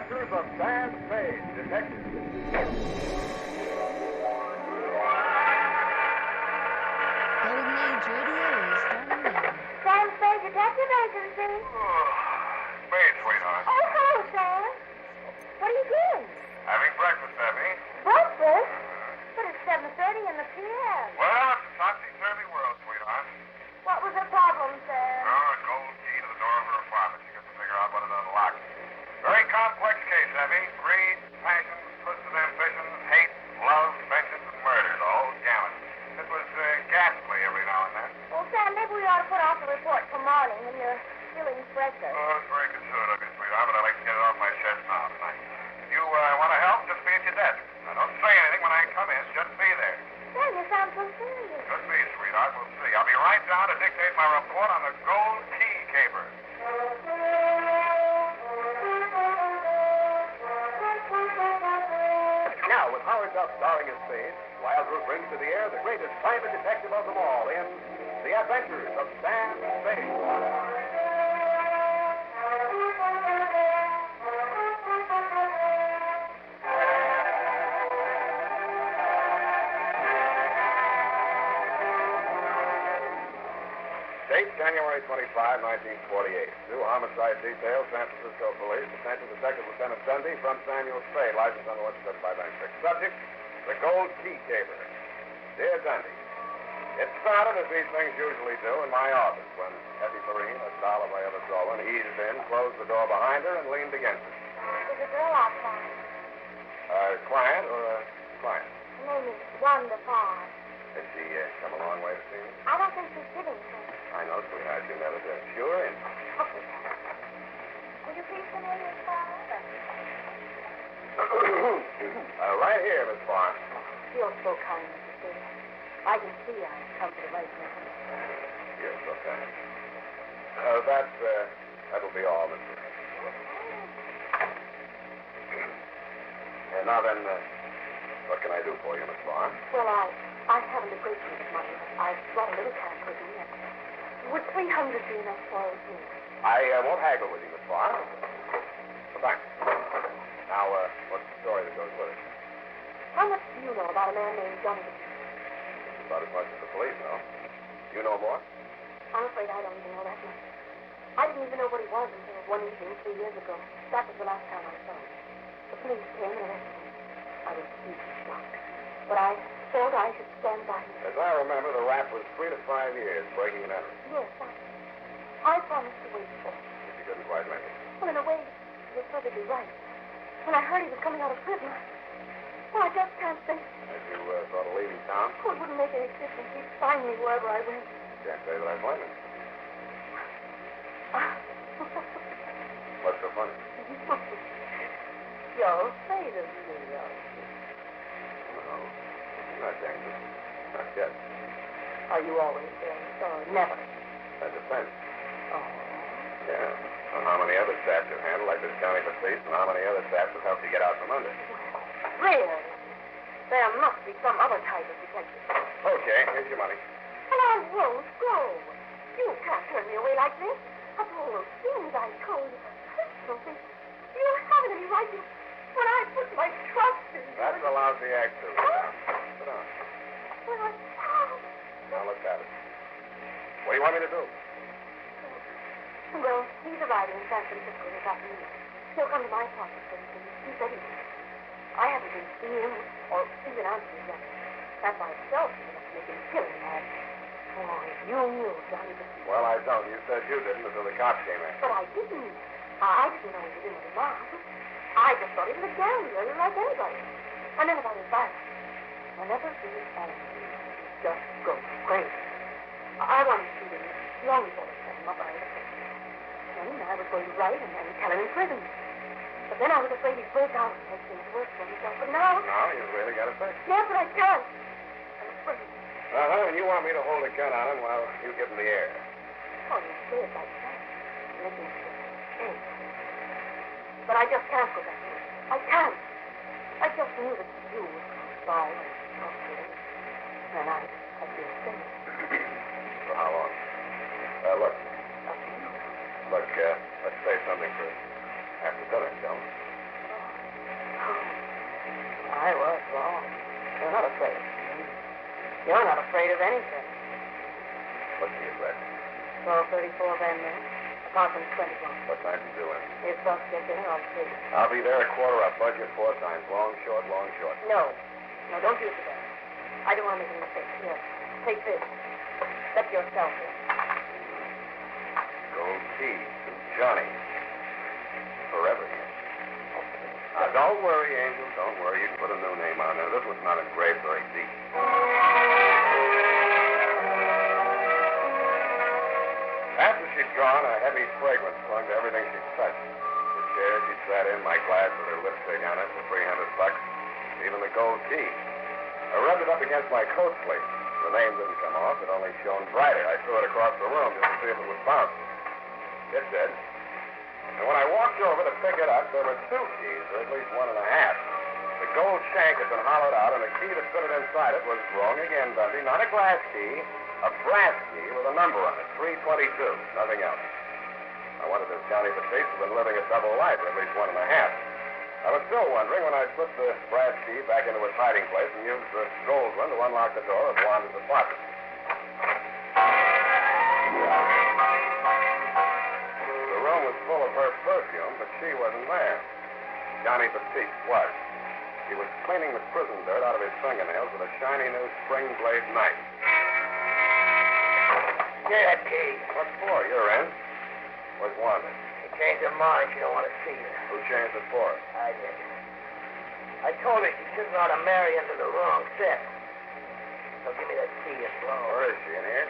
adventures of Sam Spade, detective. Golden Age Radio is starting now. Sam Spade Detective Agency. Spade, sweetheart. Oh, hello, Sam. What are you doing? Having breakfast, Abby. Breakfast? But it's 7:30 in the p.m. Well, it's a topsy-turvy world, sweetheart. What was her problem, Sam? Oh, a gold key to the door of her apartment. She got to figure out what it unlocked. Very complex case, Abby. Greed, passion, twisted ambitions, hate, love, vengeance, and murders, all gamut. It was ghastly every now and then. Well, Sam, maybe we ought to put off the report for morning when you're feeling fresher. Oh, it's very considerate of you, sweetheart, but I'd like to get it off my chest now tonight. If you want to help, just be at your desk. Now, don't say anything when I come in. Just be there. Sam, you sound so serious. Could be, sweetheart. We'll see. I'll be right down to dictate my report on the gold key caper. Now, with Howard Duff starring as Spade, Wildroot brings to the air the greatest private detective of them all in The Adventures of Sam Spade. Date, January 25, 1948. New homicide detail, San Francisco Police. Attention Detective Lieutenant Dundee from Samuel Spade, license on the 175 bank. Subject, the gold key caper. Dear Dundee, it started, as these things usually do, in my office when Effie Perrine, a doll of my other Dolan, eased in, closed the door behind her, and leaned against it. There's a girl outside. A client or a client? Her name is Wanda Farr. Did she come a long way to see me? I don't think she's sitting here. I know, sweetheart, you never did. Sure, and... Okay. Will you please come in, Miss Farr? right here, Miss Farr. You're so kind, Mr. Spade. I can see I've come to the right place. You're so kind. That'll be all, Miss Farr. And now then, what can I do for you, Miss Farr? Well, I haven't a great deal of money. I've brought a little cash with me. Would $300 be enough for you? I won't haggle with you, Miss Farr. Well, thanks. Now, what's the story that goes with it? How much do you know about a man named Donovan? About as much as the police know. You know more? I'm afraid I don't even know that much. I didn't even know what he was until one evening 3 years ago. That was the last time I saw him. The police came and arrested him. I was deeply shocked. But I thought I should stand by him. As I remember, the rap was 3 to 5 years, breaking and entering. Yes, I promised to wait for him. If you couldn't quite make it. Well, in a way, you're perfectly right. When I heard he was coming out of prison, I just can't say. As you thought of leaving town? Oh, it wouldn't make any difference. He'd find me wherever I went. Can't say that I blame him. What's so funny? You're afraid of me, though. No, not dangerous. Not yet. Are you always there? Or never? That depends. Oh. Yeah. On how many other staffs you've handled, like this county police, and how many other staffs have helped you get out from under. Really? There must be some other type of detective. Okay, here's your money. And I won't go. You can't turn me away like this. Of all those things I told you, personal things, you haven't any right to... When I put my trust in you... That's a lousy act, too. Sit down. Sit down. Well, I... Now, let's have it. What do you want me to do? Well, he's arriving in San Francisco this afternoon. He'll come to my apartment for anything. He said he would. I haven't been seeing him or even answering yet. That by itself is enough to make him kill me mad. Oh, if you knew, Johnny, but... Well, I don't. You said you didn't until the cops came in. But I didn't. I didn't know he was in with a mob. I just thought he was a gambler like anybody. And then about his violence. Whenever he is angry, he just goes crazy. I wanted to see him long before I set him up. Then I was going to write and tell him in prison. But then I was afraid he'd break out and make things worse for himself. But now... Now you've really got to fix. Yes, but I can't. I'm afraid. And you want me to hold a gun on him while you give him the air? Oh, you say it like that. Make him feel. But I just can't go back in. I can't. I just knew that you would come by and talk to him. And I'd feel safe. For how long? Look. Up to you. Look, let's say something for after dinner, shall we? wrong. You're not afraid. You're not afraid of anything. What's the address? 1234 Van Ness, apartment 21. What time you doing? You're supposed to get dinner on 3. I'll be there at 4:15. Budget 4 times. Long, short, long, short. No. No, don't use it. I don't want to make any mistakes. Here, take this. Let yourself in. Gold key. Johnny. Forever here. Now, don't worry, Angel. Don't worry. You can put a new name on there. This one's not engraved very deep. After she'd gone, a heavy fragrance clung to everything she touched. The chair she sat in, my glass with her lipstick on it for $300, even the gold key. I rubbed it up against my coat sleeve. The name didn't come off. It only shone brighter. I threw it across the room just to see if it would bounce. It did. And when I walked over to pick it up, there were 2 keys, or at least 1.5. The gold shank had been hollowed out, and the key that fitted inside it was wrong again, Dundee. Not a glass key, a brass key with a number on it, 322, nothing else. I wondered if Johnny Batiste had been living a double life, or at least 1.5. I was still wondering when I slipped the brass key back into its hiding place and used the gold one to unlock the door of Wanda's apartment. The room was full of her perfume, but she wasn't there. Johnny Batiste was. He was cleaning the prison dirt out of his fingernails with a shiny new spring blade knife. Get that key. What for? You're in. Where's Wanda? She changed her mind. She don't want to see you. Who changed it for? I did. I told her she shouldn't ought to marry into the wrong set. So give me that key and blow. Where is she, in here?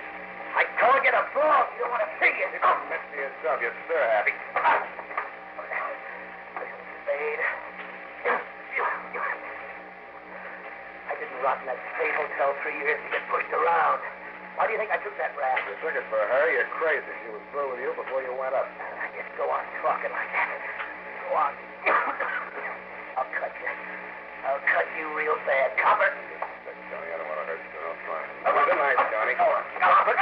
I told you to blow. She don't want to see you. You don't admit to yourself. You're stir happy. Listen, Spade. I didn't rot in that Spade hotel 3 years to get pushed around. Why do you think I took that rap? You took it for her. You're crazy. She was through with you before you went up. Just go on talking like that. Go on. I'll cut you. I'll cut you real bad. Copper. Look, Johnny, I don't want to hurt you. Don't try. Good night, Johnny. Copper.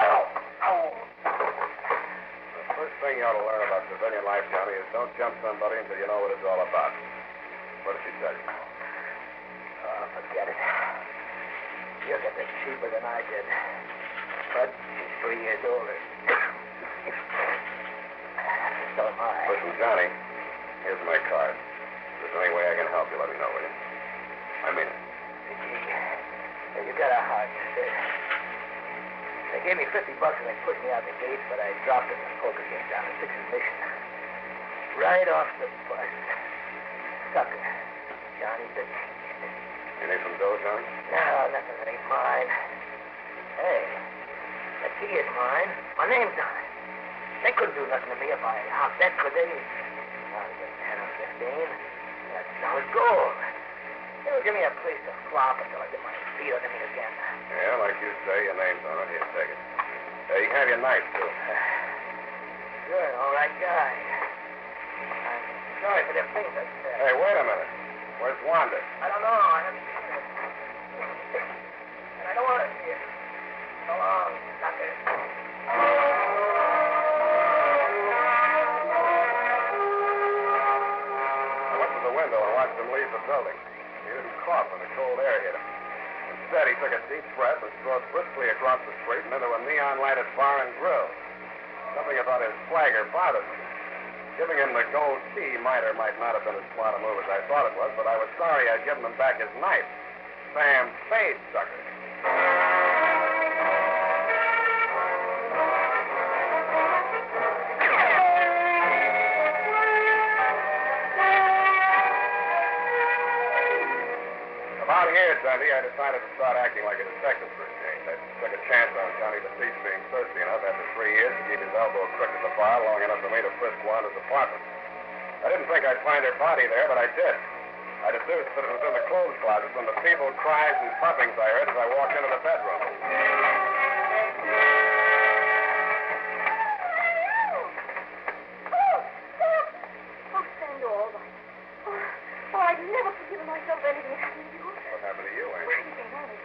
The first thing you ought to learn about civilian life, Johnny, is don't jump somebody until you know what it's all about. What did she tell you? Oh, forget it. You'll get this cheaper than I did. But she's 3 years older. So am I. Listen, Johnny, here's my card. If there's any way I can help you, let me know, will you? I mean it. Hey, you got a heart. They gave me $50 and they pushed me out the gate, but I dropped it in the poker game down at 6th and Mission. Right off the bus. Sucker. Johnny Batiste. You need some dough, Johnny? No, nothing that ain't mine. Hey, the key is mine. My name's on it. They couldn't do nothing to me if I hopped that, could they? Now they get 10 or 15. That's solid gold. They would give me a place to flop until I get my feet under me again. Yeah, like you say, your name's on it. Here, take it. You can have your knife, too. Good, all right, guy. I'm sorry for them things I said. Hey, wait a minute. Where's Wanda? I don't know. I haven't seen her. And I don't want to see her. So long, sucker. I went to the window and watched him leave the building. He didn't cough when the cold air hit him. Instead, he took a deep breath and strode briskly across the street and into a neon-lighted bar and grill. Something about his swagger bothered me. Giving him the gold key might or might not have been as smart a move as I thought it was, but I was sorry I'd given him back his knife. Sam Spade, sucker. About here, Dundee, I decided to start acting like a detective for a change. I took a chance on Johnny Batiste being thirsty enough after 3 years to keep his elbow crooked at the bar long enough for me to frisk Wanda's apartment. I didn't think I'd find her body there, but I did. I deduced that it was in the clothes closet from the feeble cries and puffings I heard as I walked into the bedroom. Oh, Sam, you're all right. Oh, I'd never forgiven myself for anything that happened to you. What happened to you, Where Angel? did you get out of?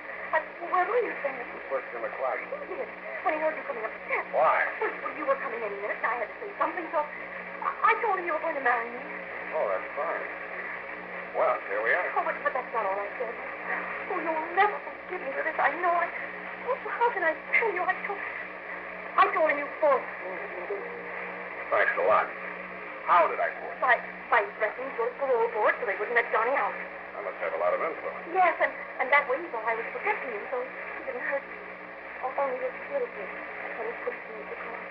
Where were you, Sam? You pushed in the closet. He did. When he heard you coming up the steps. Why? Well, you were coming any minute, and I had to say something, so I told him you were going to marry me. Oh, that's fine. Well, here we are. Oh, but that's not all I said. Oh, you'll never forgive me for this. I know I... Oh, how can I tell you? I told him you forced me to do this. Thanks a lot. How did I force you? By threatening to go to parole board so they wouldn't let Johnny out. I must have a lot of influence. Yes, and that way he thought I was protecting him so he didn't hurt you. Oh, only you're guilty when he pushed me to cross.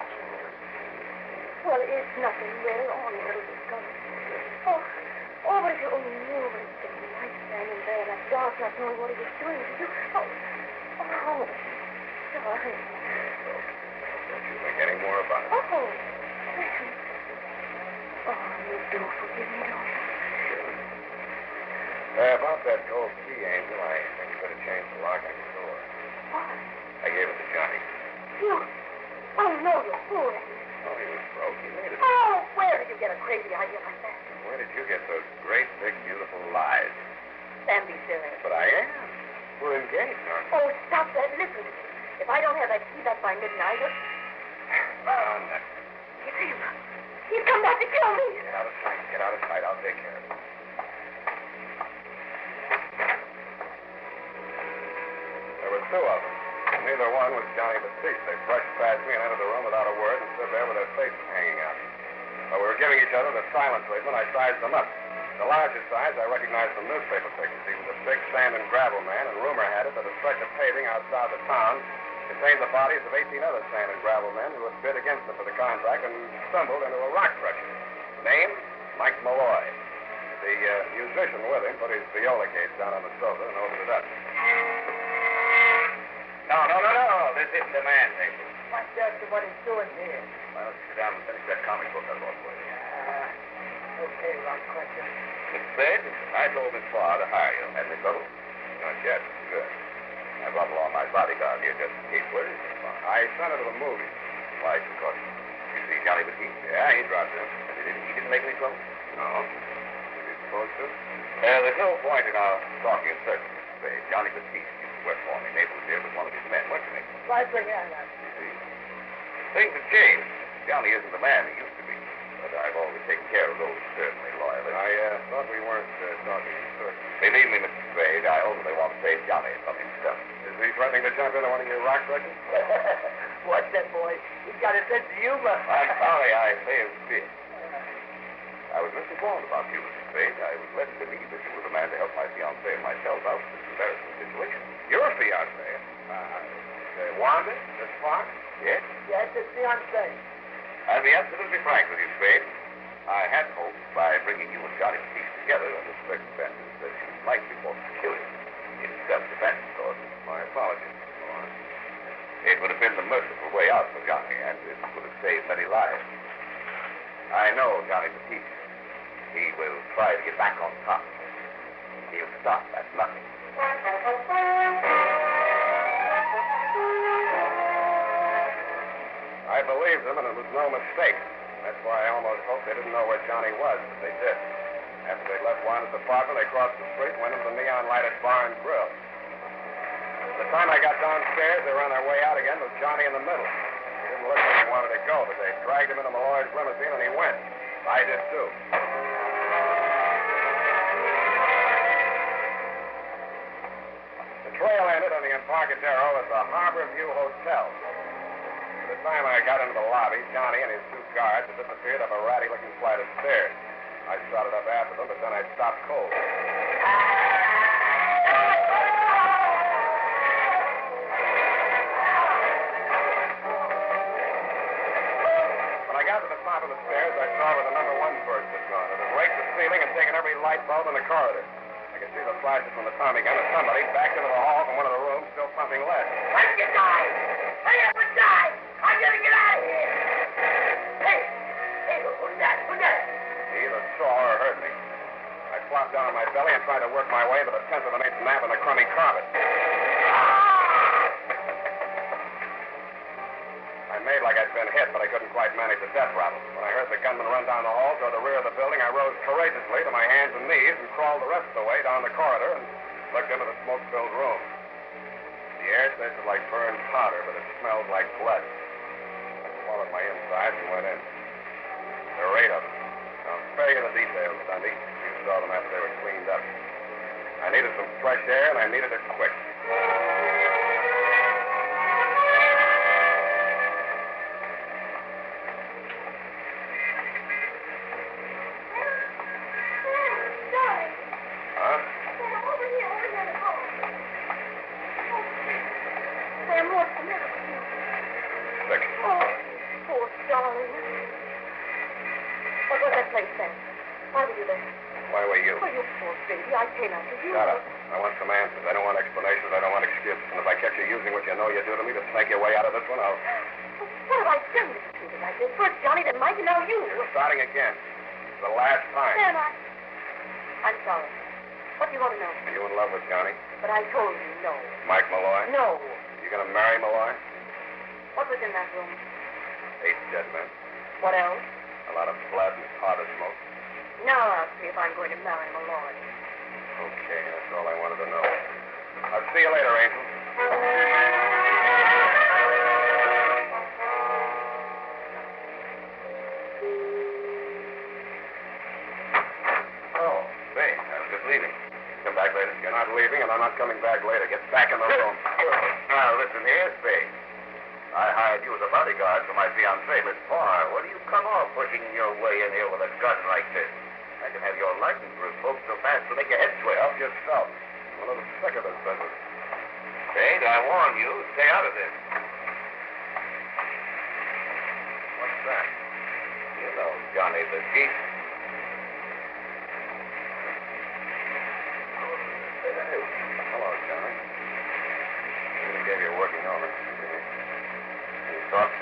Well, it's nothing. We're all a little discovered. Oh, but if you only knew what it's been like standing there in that dark, not knowing what he was doing to you. Oh, sorry. Don't you think any more about it? Oh, listen. Oh, you do forgive me, don't you? About that gold key, Angel, I think you better change the lock on your door. What? I gave it to Johnny. You? Oh, no, you're fooling. Oh, he was broke. He made it. Oh, where did you get a crazy idea like that? Where did you get those great, big, beautiful lies? Sam, be serious. But I am. We're engaged, aren't we? Oh, stop that. Listen to me. If I don't have that key back by midnight, it's him. He's come back to kill me. Get out of sight. Get out of sight. I'll take care of it. There were two of them. Neither one was Johnny Batiste. They brushed past me and entered the room without a word and stood there with their faces hanging out. While we were giving each other the silent treatment, I sized them up. The larger size I recognized from newspaper pictures. He was a big sand and gravel man, and rumor had it that a stretch of paving outside the town contained the bodies of 18 other sand and gravel men who had bid against him for the contract and stumbled into a rock crusher. Name? Mike Malloy. The musician with him put his viola case down on the sofa and opened it up. No. This isn't the man, Nathan. What's that to what he's doing here? Well, let's sit down and finish that comic book I bought for you. Okay, rock crusher. Mr. Spade, I told Miss Farr to hire you. Had any trouble? Not yet. Good. I brought along my bodyguard here just in case. Where is Miss Farr? I sent her to the movie. Why, because you see Johnny Batiste? Yeah, he dropped in. He didn't make any trouble? No. Was he supposed to? There's no point in our talking in circles, Mr. Spade. Johnny Batiste used to work for me. Naples here was one of his men. What's your name? Right for him. You see, things have changed. Johnny isn't the man he used to be. But I've always taken care of those who served me loyally. I thought we weren't talking in circles. Believe me, Mr. Spade, I ultimately want to save Johnny from himself. Is he threatening to jump into one of your rock crushes? What's that, boy? He's got a sense of humor. I'm sorry I may have been. I was misinformed about you, Mr. Spade. I was led to believe that you were the man to help my fiancé and myself out of this embarrassing situation. Your fiancé? Wanda? Miss Fox? Yes? Yes, it's fiancé. I'll be absolutely frank with you, Spade. I had hoped by bringing you and Johnny Batiste together under circumstances that you might be forced to kill him in self-defense, or my apologies. It would have been the merciful way out for Johnny, and it would have saved many lives. I know Johnny Batiste. He will try to get back on top. He'll stop at nothing. I believed them, and it was no mistake. That's why I almost hoped they didn't know where Johnny was, but they did. After they left Wanda's apartment, they crossed the street and went into the neon-lighted bar and grill. By the time I got downstairs, they were on their way out again with Johnny in the middle. He didn't look like he wanted to go, but they dragged him into Malloy's limousine, and he went. I did, too. The trail ended on the Embarcadero at the Harbor View Hotel. By the time I got into the lobby, Johnny and his two guards had disappeared up a ratty-looking flight of stairs. I started up after them, but then I stopped cold. When I got to the top of the stairs, I saw where the number one burst had gone. It had raked the ceiling and taken every light bulb in the corridor. I could see the flashes from the Tommy gun, and somebody backed into the hall from one of the rooms, still pumping lead. I'm gonna die! Hurry up and die! I'm gonna get out of here! Hey, who's that? He either saw or heard me. I flopped down on my belly and tried to work my way into the 10th of an inch nap in the crummy carpet. I made like I'd been hit, but I couldn't quite manage the death rattle. When I heard the gunman run down the hall toward the rear of the building, I rose courageously to my hands and knees and crawled the rest of the way down the corridor and looked into the smoke-filled room. The air tasted like burned powder, but it smelled like blood. I swallowed my insides and went in. There were 8 of them. No, spare you the details, Dundee. You saw them after they were cleaned up. I needed some fresh air, and I needed it quick. Huh? Over here in the hall. Sam, what's the matter with you? Sick. Oh, poor darling. What was that place, Sam? Why were you there? Why were you? Oh, you poor baby. I came after you. Shut up. I want some answers. I don't want explanations. I don't want excuses. And if I catch you using what you know you do to me to snake your way out of this one, I'll... What have I done to treat you like this? First Johnny, then Mike, and now you. You're starting again. It's the last time. Sam, I'm sorry. What do you want to know? Are you in love with Johnny? But I told you no. Mike Malloy? No. You gonna marry Malloy? What was in that room? 8 dead men. What else? A lot of blood and powder smoke. Now I'll see if I'm going to marry Malloy. Okay, that's all I wanted to know. I'll see you later, Angel. Oh, say, I was just leaving. Come back later. You're not leaving, and I'm not coming back later. Get back in the room. Now, listen here, Spade. I hired you as a bodyguard for my fiancée, Miss Parr. What do you come off pushing your way in here with a gun like this? I can have your license revoked so fast to make your head swell. Help yourself. I'm a little sick of this business. Spade, I warn you, stay out of this. What's that? You know Johnny the Geek. Hello, Johnny. I gave you a working order. Can you talk?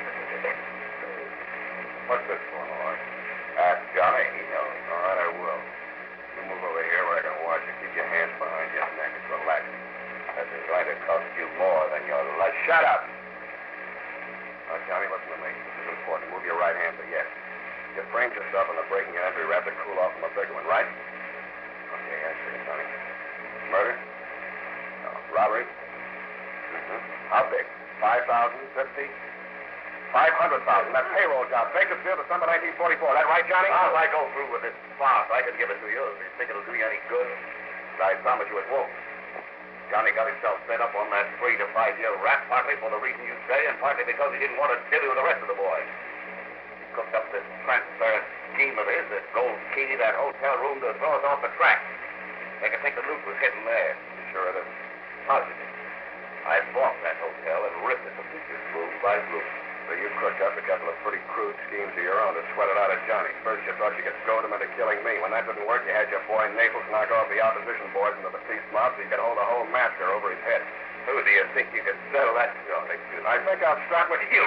What's this for, Noir? Ask Johnny, he knows. All right, I will. You move over here where I can watch you. Keep your hands behind your neck and relax. This is going to cost you more than your life. Shut up! Now, Johnny, listen to me. This is important. Move your right hand to yes. You framed yourself in the breaking and entry rap to cool off from a bigger one, right? Okay, I see it, Johnny. Murder? No. Robbery? Mm-hmm. How big? 5,000? 50? 500,000. That payroll job. Bakersfield, December 1944. That right, Johnny? Now, if I go through with this farce, I can give it to you. Do you think it'll do you any good? I promise you it won't. Johnny got himself set up on that 3 to 5 year rap, partly for the reason you say, and partly because he didn't want to deal with the rest of the boys. He cooked up this transparent scheme of his, this gold key, that hotel room to throw us off the track. They could think the loot was hidden there. You sure it is? Positive. I bought that hotel and ripped it to pieces, room by room. So you cooked up a couple of pretty crude schemes of your own to sweat it out of Johnny. First, you thought you could goad him into killing me. When that didn't work, you had your boy Naples knock off the opposition boys into the peace mob so you could hold the whole massacre over his head. Who do you think you could settle that? Oh, excuse me. I think I'll start with you.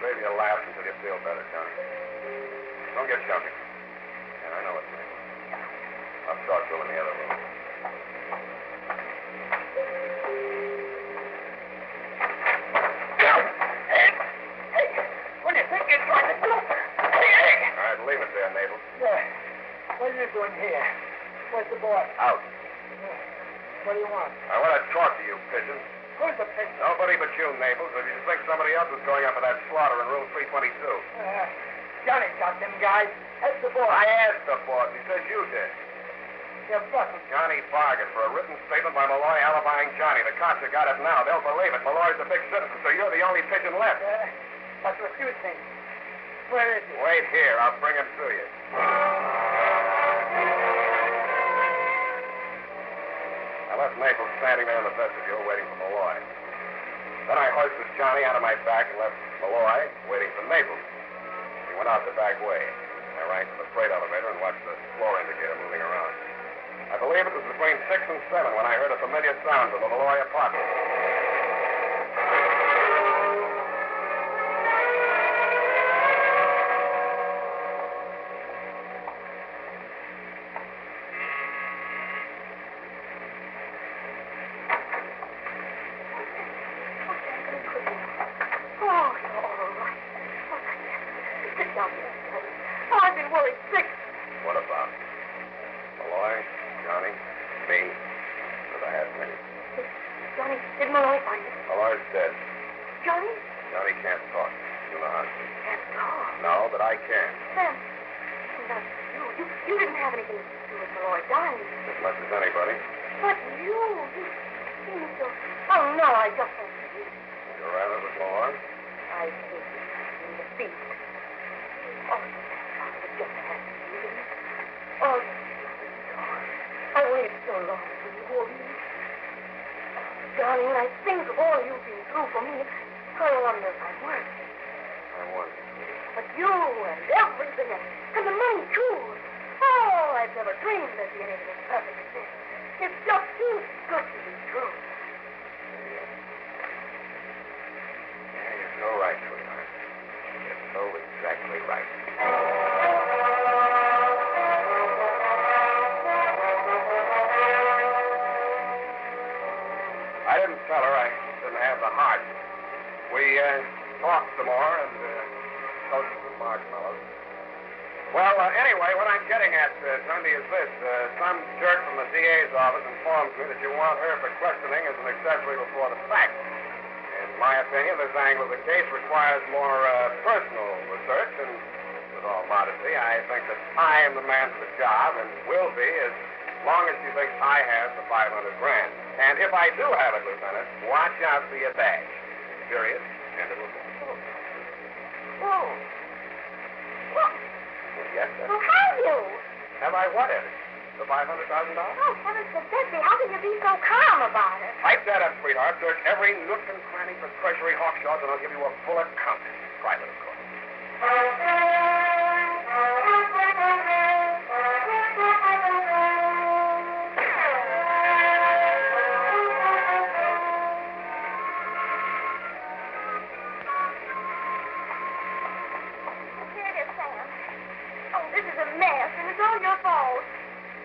Save your laughs until you feel better, Johnny. Don't get jumpy. Yeah, I know it's me. I'll talk to him in the other room. Leave it there, Naples. Yeah. What are you doing here? Where's the boy? Out. What do you want? I want to talk to you, pigeon. Who's the pigeon? Nobody but you, Naples. If you think somebody else was going up for that slaughter in room 322. Johnny got them guys. That's the boy. I asked the boss. He says you did. You're fucking. Johnny bargained for a written statement by Malloy alibying Johnny. The cops have got it now. They'll believe it. Malloy's a big citizen, so you're the only pigeon left. That's what you think. Where is he? Wait here. I'll bring him to you. I left Naples standing there in the vestibule waiting for Malloy. Then I hoisted Johnny out of my back and left Malloy waiting for Naples. He went out the back way. I ran to the freight elevator and watched the floor indicator moving around. I believe it was between 6 and 7 when I heard a familiar sound from the Malloy apartment. What about? Malloy, Johnny, me, or the half-minute? Johnny, did Malloy find him? Malloy's dead. Johnny? Johnny can't talk. in the hospital. That's all. No, but I can. Sam, you didn't have anything to do with Malloy dying. As much as anybody. But you seem so... Oh, no, I just don't see. You're rather with Noir? I hate being the beast. Oh, I just had to see him. Oh, I waited so long for you, Gordon. Darling, when I think of all you've been through for me, I wonder if I'm worth it. I wonder. But you and everything, and the money, too. Oh, I've never dreamed there'd be anything as perfect as this. It just seems good to be true. Yeah, you're so right, sweetheart. You're so exactly right. I didn't tell her I didn't have the heart. We talked some more and toasted some marshmallows. Well, anyway, what I'm getting at, Sunday, is this. Some jerk from the DA's office informs me that you want her for questioning as an accessory before the fact. In my opinion, this angle of the case requires more personal research, and with all modesty, I think that I am the man for the job and will be as long as she thinks I have the $500,000. And if I do have it, Lieutenant, watch out for your badge. Period. End of the report. Whoa. What? Yes, sir. Well, have you? Have I what, Eddie? The $500,000? Oh, heavens to Betsy, how can you be so calm about it? Pipe that up, sweetheart. Search every nook and cranny for treasury hawkshaws, and I'll give you a full account. Private, of course. Here it is, Sam. Oh, this is a mess, and it's all your fault.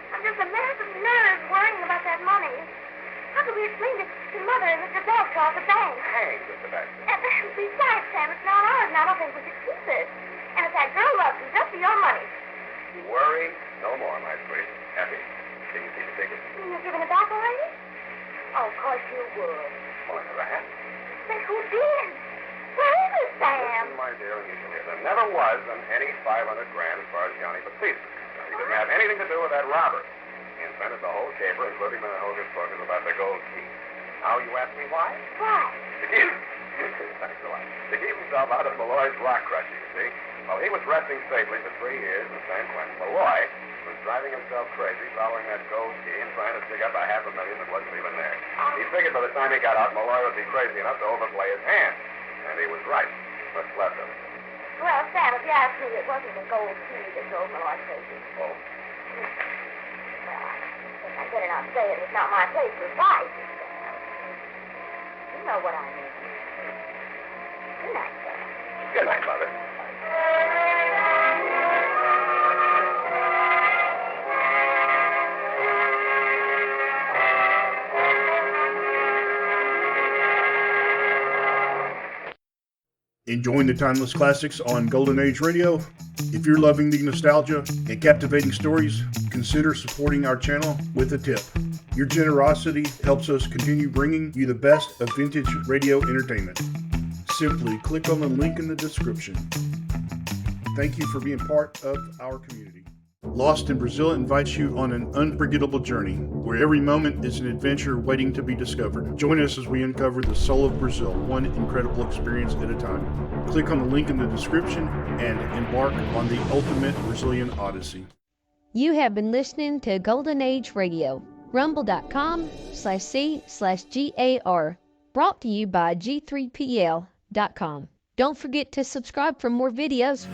I'm just a mess of nerves worrying about that money. How could we explain it to Mother and Mr. Babcock at the bank? Hang, Mr. Baxter. And besides, Sam, it's not ours, and I don't think we should keep it. And if that girl loves you, just for your money. Worry no more, my sweet. Happy. Can you see the ticket? You're giving it back already? Oh, of course you would. Well, I never had. But who did? Where is it, Sam? Listen, my dear, and you can hear. There never was any $500,000 as far as Johnny Baptiste is concerned. He didn't have anything to do with that robbery. He invented the whole caper, including the hocus pocus about the gold key. Now you ask me why? Why? To keep... Thanks a lot. To keep himself out of Malloy's rock crusher, you see. Well, he was resting safely for 3 years in San Quentin. Malloy was driving himself crazy, following that gold key and trying to dig up $500,000 that wasn't even there. He figured by the time he got out, Malloy would be crazy enough to overplay his hand. And he was right. What's left of it? Well, Sam, if you ask me, it wasn't the gold key that drove Malloy crazy. Oh? Well, I better not say it. It's not my place to advise you, Sam. You know what I mean. Good night, Sam. Good night, Mother. Enjoying the timeless classics on Golden Age Radio? If you're loving the nostalgia and captivating stories, consider supporting our channel with a tip. Your generosity helps us continue bringing you the best of vintage radio entertainment. Simply click on the link in the description. Thank you for being part of our community. Lost in Brazil invites you on an unforgettable journey, where every moment is an adventure waiting to be discovered. Join us as we uncover the soul of Brazil, one incredible experience at a time. Click on the link in the description and embark on the ultimate Brazilian odyssey. You have been listening to Golden Age Radio, rumble.com/C/GAR, brought to you by G3PL.com. Don't forget to subscribe for more videos.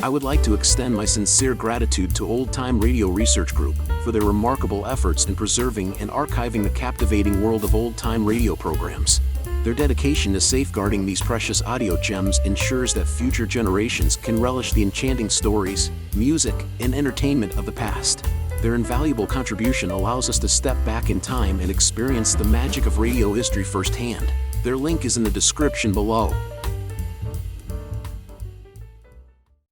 I would like to extend my sincere gratitude to Old Time Radio Research Group for their remarkable efforts in preserving and archiving the captivating world of old time radio programs. Their dedication to safeguarding these precious audio gems ensures that future generations can relish the enchanting stories, music, and entertainment of the past. Their invaluable contribution allows us to step back in time and experience the magic of radio history firsthand. Their link is in the description below.